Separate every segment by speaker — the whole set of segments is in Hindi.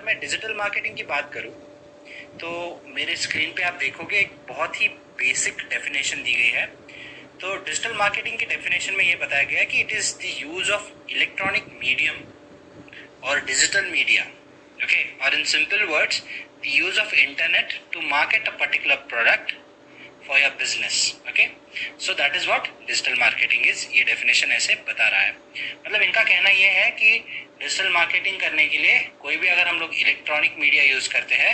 Speaker 1: मैं डिजिटल मार्केटिंग की बात करूं तो मेरे स्क्रीन पे आप देखोगे एक बहुत ही बेसिक डेफिनेशन दी गई है। तो डिजिटल मार्केटिंग की डेफिनेशन में ये बताया गया है कि it is the use of electronic medium or digital media, okay, or in simple words, the use of internet to market a particular product for your business, okay, so that is what digital marketing is। ये definition ऐसे बता रहा है। मतलब इनका कहना ये है कि डिजिटल मार्केटिंग करने के लिए कोई भी अगर हम लोग इलेक्ट्रॉनिक मीडिया यूज करते हैं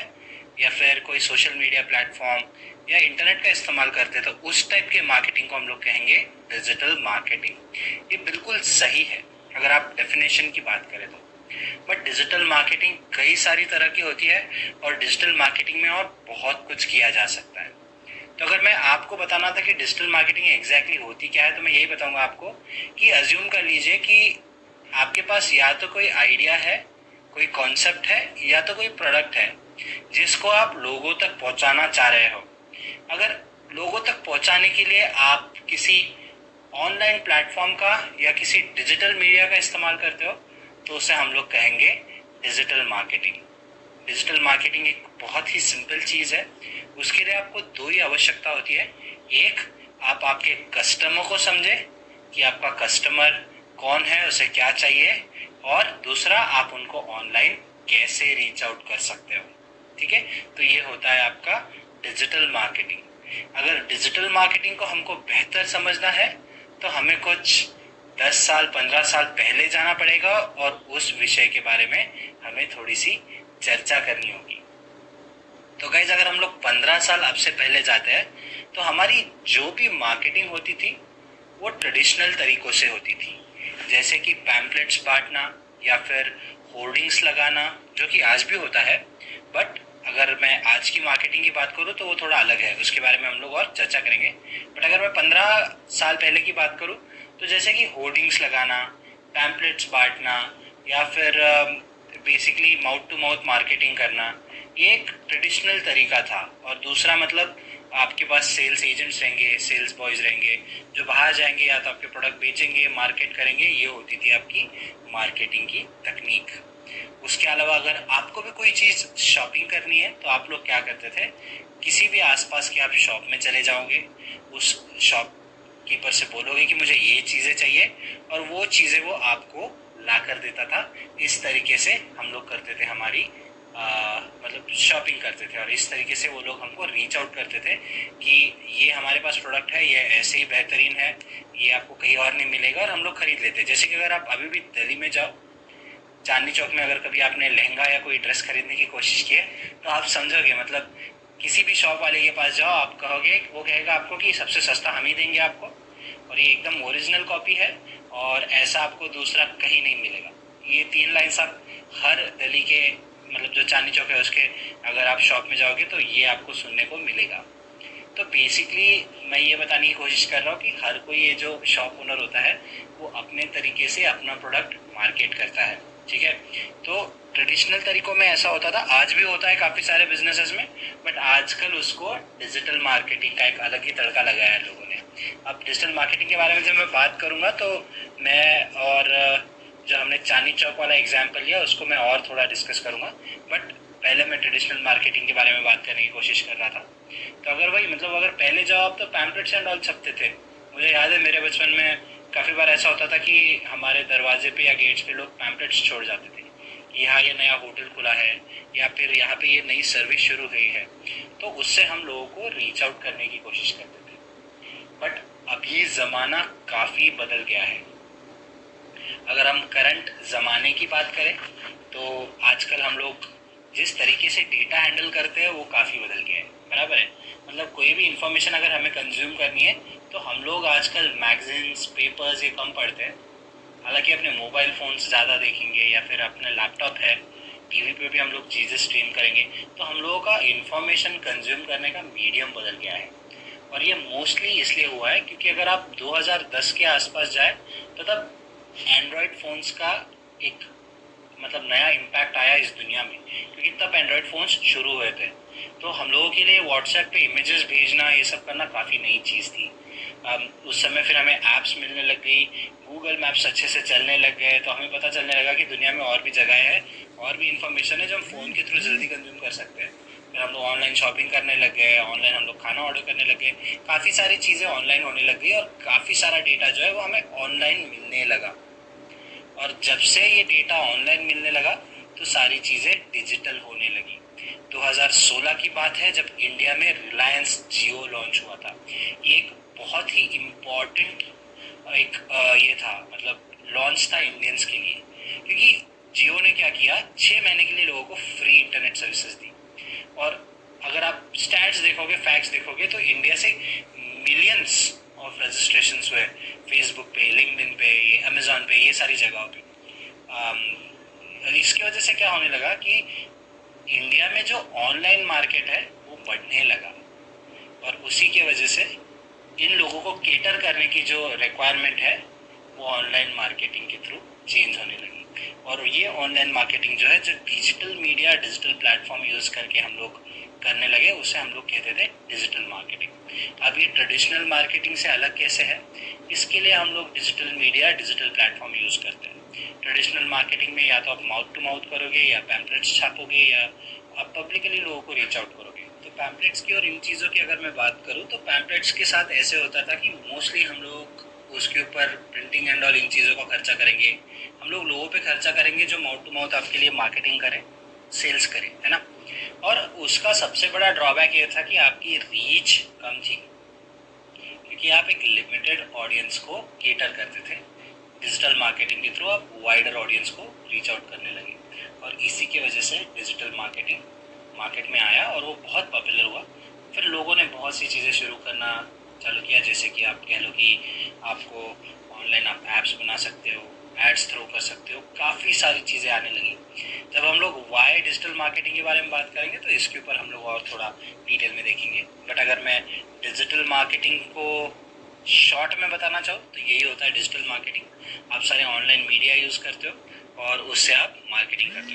Speaker 1: या फिर कोई सोशल मीडिया प्लेटफॉर्म या इंटरनेट का इस्तेमाल करते हैं तो उस टाइप के मार्केटिंग को हम लोग कहेंगे डिजिटल मार्केटिंग। ये बिल्कुल सही है अगर आप डेफिनेशन की बात करें तो। बट डिजिटल मार्केटिंग कई सारी तरह की होती है और डिजिटल मार्केटिंग में और बहुत कुछ किया जा सकता है। तो अगर मैं आपको बताना था कि डिजिटल मार्केटिंग एग्जैक्टली होती क्या है तो मैं यही बताऊंगा आपको कि अज्यूम कर लीजिए कि आपके पास या तो कोई आइडिया है, कोई कॉन्सेप्ट है या तो कोई प्रोडक्ट है जिसको आप लोगों तक पहुंचाना चाह रहे हो। अगर लोगों तक पहुंचाने के लिए आप किसी ऑनलाइन प्लेटफॉर्म का या किसी डिजिटल मीडिया का इस्तेमाल करते हो तो उसे हम लोग कहेंगे डिजिटल मार्केटिंग। डिजिटल मार्केटिंग एक बहुत ही सिंपल चीज़ है। उसके लिए आपको दो ही आवश्यकता होती है। एक, आप आपके कस्टमर को समझे कि आपका कस्टमर कौन है, उसे क्या चाहिए, और दूसरा आप उनको ऑनलाइन कैसे रीच आउट कर सकते हो। ठीक है, तो ये होता है आपका डिजिटल मार्केटिंग। अगर डिजिटल मार्केटिंग को हमको बेहतर समझना है तो हमें कुछ 10 साल 15 साल पहले जाना पड़ेगा और उस विषय के बारे में हमें थोड़ी सी चर्चा करनी होगी। तो गाइज, अगर हम लोग 15 साल अब से पहले जाते हैं तो हमारी जो भी मार्केटिंग होती थी वो ट्रेडिशनल तरीकों से होती थी, जैसे कि पैम्पलेट्स बांटना या फिर होर्डिंग्स लगाना, जो कि आज भी होता है। बट अगर मैं आज की मार्केटिंग की बात करूँ तो वो थोड़ा अलग है, उसके बारे में हम लोग और चर्चा करेंगे। बट अगर मैं 15 साल पहले की बात करूँ तो जैसे कि होर्डिंग्स लगाना, पैम्पलेट्स बांटना या फिर basically mouth to mouth marketing करना, ये एक ट्रेडिशनल तरीका था। और दूसरा मतलब आपके पास सेल्स एजेंट्स रहेंगे, सेल्स बॉयज रहेंगे जो बाहर जाएंगे या तो आपके प्रोडक्ट बेचेंगे, मार्केट करेंगे। ये होती थी आपकी मार्केटिंग की तकनीक। उसके अलावा अगर आपको भी कोई चीज़ शॉपिंग करनी है तो आप लोग क्या करते थे, किसी भी आसपास के आप शॉप में चले जाओगे, उस शॉप कीपर से बोलोगे कि मुझे ये चीज़ें चाहिए और वो चीज़ें वो आपको ला कर देता था। इस तरीके से हम लोग करते थे, हमारी मतलब शॉपिंग करते थे। और इस तरीके से वो लोग हमको रीच आउट करते थे कि ये हमारे पास प्रोडक्ट है, ये ऐसे ही बेहतरीन है, ये आपको कहीं और नहीं मिलेगा, और हम लोग खरीद लेते। जैसे कि अगर आप अभी भी दिल्ली में जाओ, चांदनी चौक में अगर कभी आपने लहंगा या कोई ड्रेस खरीदने की कोशिश की है तो आप समझोगे, मतलब किसी भी शॉप वाले के पास जाओ, आप कहोगे, वो कहेगा आपको कि सबसे सस्ता हम ही देंगे आपको, और ये एकदम ओरिजिनल कॉपी है और ऐसा आपको दूसरा कहीं नहीं मिलेगा। ये 3 लाइन्स आप हर दिल्ली के, मतलब जो चांदनी चौक है उसके, अगर आप शॉप में जाओगे तो ये आपको सुनने को मिलेगा। तो बेसिकली मैं ये बताने की कोशिश कर रहा हूँ कि हर कोई ये जो शॉप ओनर होता है वो अपने तरीके से अपना प्रोडक्ट मार्केट करता है। ठीक है, तो ट्रेडिशनल तरीकों में ऐसा होता था, आज भी होता है काफ़ी सारे बिजनेसेस में, बट आजकल उसको डिजिटल मार्केटिंग का एक अलग ही तड़का लगाया है लोगों ने। अब डिजिटल मार्केटिंग के बारे में जब मैं बात करूँगा तो मैं, और जो हमने चांदनी चौक वाला एग्जाम्पल लिया उसको मैं और थोड़ा डिस्कस करूँगा, बट पहले मैं ट्रेडिशनल मार्केटिंग के बारे में बात करने की कोशिश कर रहा था। तो अगर वही, मतलब अगर पहले जाओ आप तो पैम्पलेट्स एंड ऑल छपते थे। मुझे याद है मेरे बचपन में काफ़ी बार ऐसा होता था कि हमारे दरवाजे पे या गेट्स पे लोग पैम्पलेट्स छोड़ जाते थे कि यहाँ ये नया होटल खुला है या फिर यहाँ पे ये नई सर्विस शुरू हुई है, तो उससे हम लोगों को रीच आउट करने की कोशिश करते थे। बट अभी ज़माना काफ़ी बदल गया है। अगर हम करंट ज़माने की बात करें तो आजकल हम लोग जिस तरीके से डेटा हैंडल करते हैं वो काफ़ी बदल गया है, बराबर है। मतलब कोई भी इंफॉर्मेशन अगर हमें कंज्यूम करनी है तो हम लोग आजकल मैगजीन्स, पेपर्स ये कम पढ़ते हैं। हालांकि अपने मोबाइल फ़ोन्स ज़्यादा देखेंगे या फिर अपना लैपटॉप है, टीवी पे भी हम लोग चीज़ें स्ट्रीम करेंगे। तो हम लोगों का इंफॉर्मेशन कंज्यूम करने का मीडियम बदल गया है। और ये मोस्टली इसलिए हुआ है क्योंकि अगर आप 2010 के आसपास जाए तो तब एंड्रॉयड फ़ोन्स का एक मतलब नया इम्पैक्ट आया इस दुनिया में, क्योंकि तब एंड्रॉयड फ़ोन्स शुरू हुए थे। तो हम लोगों के लिए व्हाट्सएप पे इमेजेस भेजना ये सब करना काफ़ी नई चीज़ थी। उस समय फिर हमें ऐप्स मिलने लग गई, गूगल मैप्स अच्छे से चलने लग गए, तो हमें पता चलने लगा कि दुनिया में और भी जगह है और भी इन्फॉर्मेशन है जो हम फ़ोन के थ्रू जल्दी कंज्यूम कर सकते हैं। फिर हम लोग ऑनलाइन शॉपिंग करने लग गए, ऑनलाइन हम लोग खाना ऑर्डर करने लग गए, काफ़ी सारी चीज़ें ऑनलाइन होने लग गई और काफ़ी सारा डेटा जो है वो हमें ऑनलाइन मिलने लगा। और जब से ये डेटा ऑनलाइन मिलने लगा तो सारी चीज़ें डिजिटल होने लगी। 2016 की बात है जब इंडिया में रिलायंस जियो लॉन्च हुआ था। ये एक बहुत ही इम्पॉर्टेंट एक ये था, मतलब लॉन्च था इंडियंस के लिए, क्योंकि जियो ने क्या किया, 6 महीने के लिए लोगों को फ्री इंटरनेट सर्विसेज दी। और अगर आप स्टैट्स देखोगे, फैक्ट्स देखोगे, तो इंडिया से मिलियंस ऑफ रजिस्ट्रेशंस हुए फेसबुक पे, लिंक्डइन पे, ये अमेजोन पे, ये सारी जगहों पे। इसकी वजह से क्या होने लगा कि इंडिया में जो ऑनलाइन मार्केट है वो बढ़ने लगा, और उसी की वजह से इन लोगों को केटर करने की जो रिक्वायरमेंट है वो ऑनलाइन मार्केटिंग के थ्रू चेंज होने लगी। और ये ऑनलाइन मार्केटिंग जो है, जो digital media, digital platform use करके हम लोग करने लगे, उसे हम लोग कहते थे डिजिटल मार्केटिंग। अब ये ट्रेडिशनल मार्केटिंग से अलग कैसे है, इसके लिए हम लोग digital media, digital platform use करते हैं। ट्रेडिशनल मार्केटिंग में या तो आप माउथ टू माउथ करोगे, या पैम्पलेट्स छापोगे, या आप पब्लिकली लोगों को रीच आउट करोगे। तो पैम्पलेट्स की और इन चीज़ों की अगर मैं बात करूँ, तो पैम्पलेट्स के साथ ऐसे होता था कि मोस्टली हम लोग उसके ऊपर प्रिंटिंग एंड ऑल इन चीज़ों का खर्चा करेंगे। हम लोग लोगों पे खर्चा करेंगे जो माउथ टू माउथ आपके लिए मार्केटिंग करें, सेल्स करें, है ना। और उसका सबसे बड़ा ड्रॉबैक ये था कि आपकी रीच कम थी, क्योंकि आप एक लिमिटेड ऑडियंस को केटर करते थे। डिजिटल मार्केटिंग के थ्रू आप वाइडर ऑडियंस को रीच आउट करने लगे, और इसी की वजह से डिजिटल मार्केटिंग मार्केट में आया और वो बहुत पॉपुलर हुआ। फिर लोगों ने बहुत सी चीज़ें शुरू करना चालू किया, जैसे कि आप कह लो कि आपको ऑनलाइन आप ऐप्स बना सकते हो, एड्स थ्रो कर सकते हो, काफ़ी सारी चीज़ें आने लगी। जब हम लोग वाई डिजिटल मार्केटिंग के बारे में बात करेंगे तो इसके ऊपर हम लोग और थोड़ा डिटेल में देखेंगे। बट अगर मैं डिजिटल मार्केटिंग को शॉर्ट में बताना चाहूँ तो यही होता है डिजिटल मार्केटिंग। आप सारे ऑनलाइन मीडिया यूज़ करते हो और उससे आप मार्केटिंग करते हो।